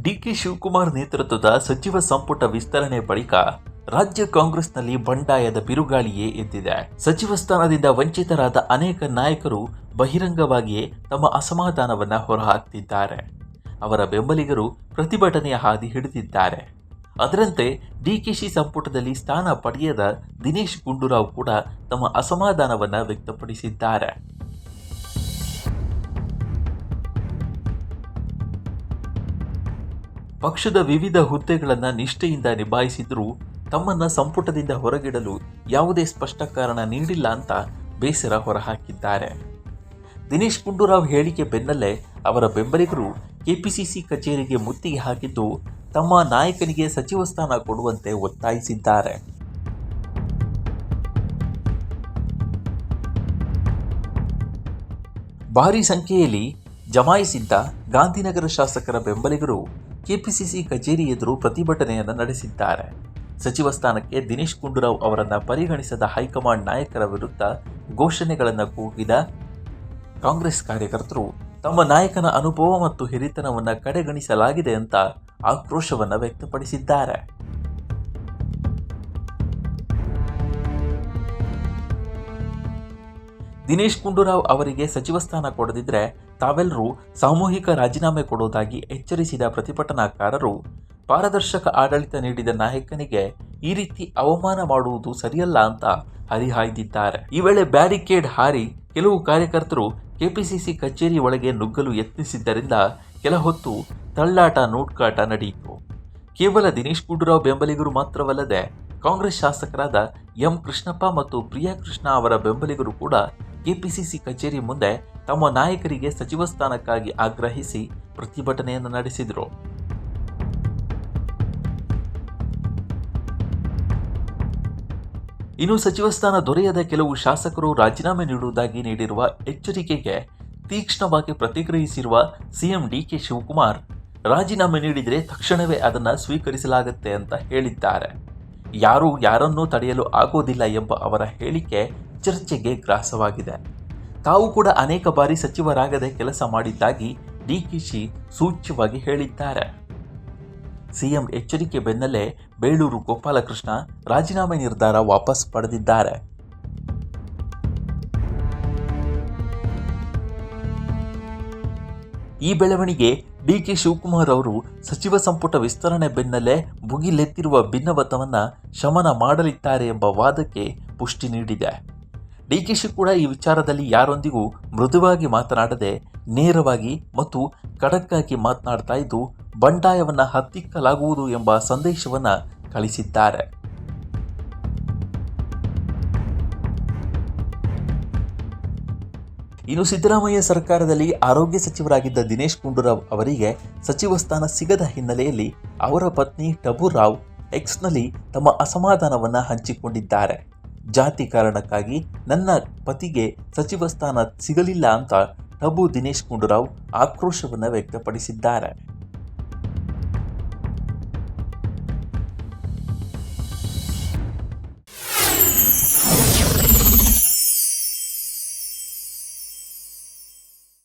DK Shivakumar ನೇತೃತ್ವದ ಸಚಿವ ಸಂಪುಟ ವಿಸ್ತರಣೆ ಬಳಿಕ ರಾಜ್ಯ ಕಾಂಗ್ರೆಸ್ನಲ್ಲಿ ಬಂಡಾಯದ ಬಿರುಗಾಳಿಯೇ ಎದ್ದಿದೆ. ಸಚಿವ ಸ್ಥಾನದಿಂದ ವಂಚಿತರಾದ ಅನೇಕ ನಾಯಕರು ಬಹಿರಂಗವಾಗಿಯೇ ತಮ್ಮ ಅಸಮಾಧಾನವನ್ನ ಹೊರಹಾಕ್ತಿದ್ದಾರೆ. ಅವರ ಬೆಂಬಲಿಗರು ಪ್ರತಿಭಟನೆಯ ಹಾದಿ ಹಿಡಿದಿದ್ದಾರೆ. ಅದರಂತೆ ಡಿಕೆಶಿ ಸಂಪುಟದಲ್ಲಿ ಸ್ಥಾನ ಪಡೆಯದ ದಿನೇಶ್ ಗುಂಡೂರಾವ್ ಕೂಡ ತಮ್ಮ ಅಸಮಾಧಾನವನ್ನ ವ್ಯಕ್ತಪಡಿಸಿದ್ದಾರೆ. ಪಕ್ಷದ ವಿವಿಧ ಹುದ್ದೆಗಳನ್ನು ನಿಷ್ಠೆಯಿಂದ ನಿಭಾಯಿಸಿದ್ರೂ ತಮ್ಮನ್ನ ಸಂಪುಟದಿಂದ ಹೊರಗಿಡಲು ಯಾವುದೇ ಸ್ಪಷ್ಟ ಕಾರಣ ನೀಡಿಲ್ಲ ಅಂತ ಬೇಸರ ಹೊರಹಾಕಿದ್ದಾರೆ. ದಿನೇಶ್ ಗುಂಡೂರಾವ್ ಹೇಳಿಕೆ ಬೆನ್ನಲ್ಲೇ ಅವರ ಬೆಂಬಲಿಗರು ಕೆಪಿಸಿಸಿ ಕಚೇರಿಗೆ ಮುತ್ತಿಗೆ ಹಾಕಿದ್ದು ತಮ್ಮ ನಾಯಕನಿಗೆ ಸಚಿವ ಸ್ಥಾನ ಕೊಡುವಂತೆ ಒತ್ತಾಯಿಸಿದ್ದಾರೆ. ಭಾರೀ ಸಂಖ್ಯೆಯಲ್ಲಿ ಜಮಾಯಿಸಿದ್ದ ಗಾಂಧಿನಗರ ಶಾಸಕರ ಬೆಂಬಲಿಗರು ಕೆಪಿಸಿಸಿ ಕಚೇರಿ ಎದುರು ಪ್ರತಿಭಟನೆಯನ್ನು ನಡೆಸಿದ್ದಾರೆ. ಸಚಿವ ಸ್ಥಾನಕ್ಕೆ ದಿನೇಶ್ ಗುಂಡೂರಾವ್ ಅವರನ್ನು ಪರಿಗಣಿಸದ ಹೈಕಮಾಂಡ್ ನಾಯಕರ ವಿರುದ್ಧ ಘೋಷಣೆಗಳನ್ನು ಕೂಗಿದ ಕಾಂಗ್ರೆಸ್ ಕಾರ್ಯಕರ್ತರು ತಮ್ಮ ನಾಯಕನ ಅನುಭವ ಮತ್ತು ಹಿರಿತನವನ್ನು ಕಡೆಗಣಿಸಲಾಗಿದೆ ಅಂತ ಆಕ್ರೋಶವನ್ನು ವ್ಯಕ್ತಪಡಿಸಿದ್ದಾರೆ. ದಿನೇಶ್ ಗುಂಡೂರಾವ್ ಅವರಿಗೆ ಸಚಿವ ಸ್ಥಾನ ಕೊಡದಿದ್ರೆ ತಾವೆಲ್ಲರೂ ಸಾಮೂಹಿಕ ರಾಜೀನಾಮೆ ಕೊಡುವುದಾಗಿ ಎಚ್ಚರಿಸಿದ ಪ್ರತಿಭಟನಾಕಾರರು ಪಾರದರ್ಶಕ ಆಡಳಿತ ನೀಡಿದ ನಾಯಕನಿಗೆ ಈ ರೀತಿ ಅವಮಾನ ಮಾಡುವುದು ಸರಿಯಲ್ಲ ಅಂತ ಹರಿಹಾಯ್ದಿದ್ದಾರೆ. ಈ ವೇಳೆ ಬ್ಯಾರಿಕೇಡ್ ಹಾರಿ ಕೆಲವು ಕಾರ್ಯಕರ್ತರು ಕೆಪಿಸಿಸಿ ಕಚೇರಿ ಒಳಗೆ ನುಗ್ಗಲು ಯತ್ನಿಸಿದ್ದರಿಂದ ಕೆಲ ಹೊತ್ತು ತಳ್ಳಾಟ ನೂಡ್ಕಾಟ ನಡೆಯಿತು. ಕೇವಲ ದಿನೇಶ್ ಗುಂಡೂರಾವ್ ಬೆಂಬಲಿಗರು ಮಾತ್ರವಲ್ಲದೆ ಕಾಂಗ್ರೆಸ್ ಶಾಸಕರಾದ ಎಂ ಕೃಷ್ಣಪ್ಪ ಮತ್ತು ಪ್ರಿಯಾ ಕೃಷ್ಣ ಅವರ ಬೆಂಬಲಿಗರು ಕೂಡ ಕೆಪಿಸಿಸಿ ಕಚೇರಿ ಮುಂದೆ ತಮ್ಮ ನಾಯಕರಿಗೆ ಸಚಿವ ಸ್ಥಾನಕ್ಕಾಗಿ ಆಗ್ರಹಿಸಿ ಪ್ರತಿಭಟನೆಯನ್ನು ನಡೆಸಿದರು. ಇನ್ನು ಸಚಿವ ಸ್ಥಾನ ದೊರೆಯದ ಕೆಲವು ಶಾಸಕರು ರಾಜೀನಾಮೆ ನೀಡುವುದಾಗಿ ನೀಡಿರುವ ಎಚ್ಚರಿಕೆಗೆ ತೀಕ್ಷ್ಣವಾಗಿ ಪ್ರತಿಕ್ರಿಯಿಸಿರುವ ಸಿಎಂ ಡಿಕೆ ಶಿವಕುಮಾರ್ ರಾಜೀನಾಮೆ ನೀಡಿದರೆ ತಕ್ಷಣವೇ ಅದನ್ನು ಸ್ವೀಕರಿಸಲಾಗುತ್ತೆ ಅಂತ ಹೇಳಿದ್ದಾರೆ. ಯಾರೂ ಯಾರನ್ನೂ ತಡೆಯಲು ಆಗೋದಿಲ್ಲ ಎಂಬ ಅವರ ಹೇಳಿಕೆ ಚರ್ಚೆಗೆ ಗ್ರಾಸವಾಗಿದೆ. ತಾವು ಕೂಡ ಅನೇಕ ಬಾರಿ ಸಚಿವರಾಗದೆ ಕೆಲಸ ಮಾಡಿದ್ದಾಗಿ ಡಿಕೆಶಿ ಸೂಚ್ಯವಾಗಿ ಹೇಳಿದ್ದಾರೆ. ಸಿಎಂ ಎಚ್ಚರಿಕೆ ಬೆನ್ನಲ್ಲೇ ಬೇಳೂರು ಗೋಪಾಲಕೃಷ್ಣ ರಾಜೀನಾಮೆ ನಿರ್ಧಾರ ವಾಪಸ್ ಪಡೆದಿದ್ದಾರೆ. ಈ ಬೆಳವಣಿಗೆ ಡಿಕೆ ಶಿವಕುಮಾರ್ ಅವರು ಸಚಿವ ಸಂಪುಟ ವಿಸ್ತರಣೆ ಬೆನ್ನಲ್ಲೇ ಭುಗಿಲೆತ್ತಿರುವ ಭಿನ್ನಮತವನ್ನು ಶಮನ ಮಾಡಲಿದ್ದಾರೆ ಎಂಬ ವಾದಕ್ಕೆ ಪುಷ್ಟಿ ನೀಡಿದೆ. ಡಿಕೆಶಿ ಕೂಡ ಈ ವಿಚಾರದಲ್ಲಿ ಯಾರೊಂದಿಗೂ ಮೃದುವಾಗಿ ಮಾತನಾಡದೆ ನೇರವಾಗಿ ಮತ್ತು ಖಡಕ್ಕಾಗಿ ಮಾತನಾಡ್ತಾ ಇದ್ದು ಬಂಡಾಯವನ್ನು ಹತ್ತಿಕ್ಕಲಾಗುವುದು ಎಂಬ ಸಂದೇಶವನ್ನು ಕಳಿಸಿದ್ದಾರೆ. ಇನ್ನು ಸಿದ್ದರಾಮಯ್ಯ ಸರ್ಕಾರದಲ್ಲಿ ಆರೋಗ್ಯ ಸಚಿವರಾಗಿದ್ದ ದಿನೇಶ್ ಗುಂಡೂರಾವ್ ಅವರಿಗೆ ಸಚಿವ ಸ್ಥಾನ ಸಿಗದ ಹಿನ್ನೆಲೆಯಲ್ಲಿ ಅವರ ಪತ್ನಿ ಟಬು ರಾವ್ ಎಕ್ಸ್ನಲ್ಲಿ ತಮ್ಮ ಅಸಮಾಧಾನವನ್ನು ಹಂಚಿಕೊಂಡಿದ್ದಾರೆ. ಜಾತಿ ಕಾರಣಕ್ಕಾಗಿ ನನ್ನ ಪತಿಗೆ ಸಚಿವ ಸ್ಥಾನ ಸಿಗಲಿಲ್ಲ ಅಂತ ಟಬು ದಿನೇಶ್ ಗುಂಡೂರಾವ್ ಆಕ್ರೋಶವನ್ನು ವ್ಯಕ್ತಪಡಿಸಿದ್ದಾರೆ.